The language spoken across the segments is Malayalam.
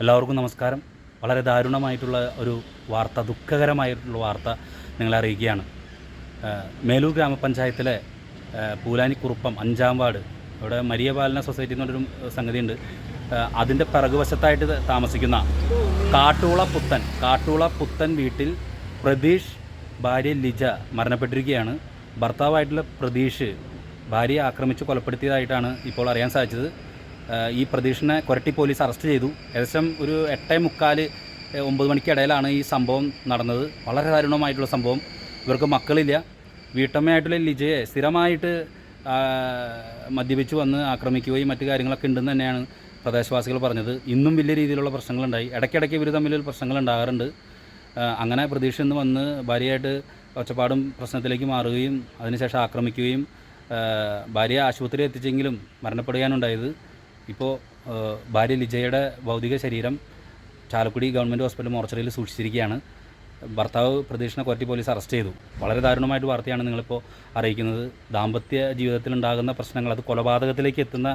എല്ലാവർക്കും നമസ്കാരം. വളരെ ദാരുണമായിട്ടുള്ള ഒരു വാർത്ത, ദുഃഖകരമായിട്ടുള്ള വാർത്ത നിങ്ങളെ അറിയിക്കുകയാണ്. മേലൂർ ഗ്രാമപഞ്ചായത്തിലെ പൂലാനിക്കുറുപ്പം 5-ാം വാർഡ്, ഇവിടെ മരിയ പാലന സൊസൈറ്റി എന്നൊരു സംഗതിയുണ്ട്. അതിൻ്റെ പിറകുവശത്തായിട്ട് താമസിക്കുന്ന കാട്ടുള പുത്തൻ വീട്ടിൽ പ്രതീഷ് ഭാര്യ ലിജ മരണപ്പെട്ടിരിക്കുകയാണ്. ഭർത്താവായിട്ടുള്ള പ്രതീഷ് ഭാര്യയെ ആക്രമിച്ച് കൊലപ്പെടുത്തിയതായിട്ടാണ് ഇപ്പോൾ അറിയാൻ സാധിച്ചത്. ഈ പ്രതീഷിനെ കൊരട്ടി പോലീസ് അറസ്റ്റ് ചെയ്തു. ഏകദേശം ഒരു 8:45-9 മണിക്കിടയിലാണ് ഈ സംഭവം നടന്നത്. വളരെ ദാരുണമായിട്ടുള്ള സംഭവം. ഇവർക്ക് മക്കളില്ല. വീട്ടമ്മയായിട്ടുള്ള ലിജയെ സ്ഥിരമായിട്ട് മദ്യപിച്ച് വന്ന് ആക്രമിക്കുകയും മറ്റു കാര്യങ്ങളൊക്കെ ഉണ്ടെന്ന് തന്നെയാണ് പ്രദേശവാസികൾ പറഞ്ഞത്. ഇന്നും വലിയ രീതിയിലുള്ള പ്രശ്നങ്ങളുണ്ടായി. ഇടയ്ക്കിടയ്ക്ക് ഇവർ തമ്മിൽ പ്രശ്നങ്ങളുണ്ടാകാറുണ്ട്. അങ്ങനെ പ്രതീക്ഷ നിന്ന് വന്ന് ഭാര്യയായിട്ട് ഒച്ചപ്പാടും പ്രശ്നത്തിലേക്ക് മാറുകയും അതിനുശേഷം ആക്രമിക്കുകയും ഭാര്യ ആശുപത്രിയിൽ എത്തിച്ചെങ്കിലും മരണപ്പെടുകയാണുണ്ടായത്. ഇപ്പോൾ ഭാര്യ ലിജയുടെ ഭൗതിക ശരീരം ചാലക്കുടി ഗവൺമെൻറ് ഹോസ്പിറ്റൽ മോർച്ചറിയിൽ സൂക്ഷിച്ചിരിക്കുകയാണ്. ഭർത്താവ് പ്രതീഷിനെ കൊരട്ടി പോലീസ് അറസ്റ്റ് ചെയ്തു. വളരെ ദാരുണമായിട്ട് വാർത്തയാണ് നിങ്ങളിപ്പോൾ അറിയിക്കുന്നത്. ദാമ്പത്യ ജീവിതത്തിലുണ്ടാകുന്ന പ്രശ്നങ്ങൾ, അത് കൊലപാതകത്തിലേക്ക് എത്തുന്ന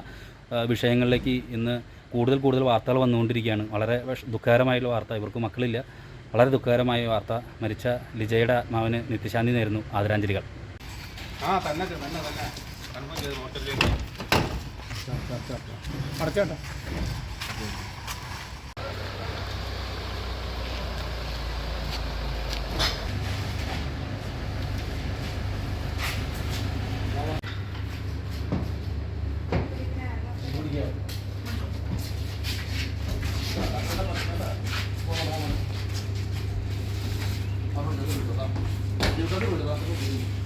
വിഷയങ്ങളിലേക്ക് ഇന്ന് കൂടുതൽ വാർത്തകൾ വന്നുകൊണ്ടിരിക്കുകയാണ്. വളരെ ദുഃഖകരമായിട്ടുള്ള വാർത്ത. ഇവർക്ക് മക്കളില്ല. വളരെ ദുഃഖകരമായ വാർത്ത. മരിച്ച ലിജയുടെ ആത്മാവിന് നിത്യശാന്തി നേരുന്നു. ആദരാഞ്ജലികൾ. അടച്ചേട്ടാ Yo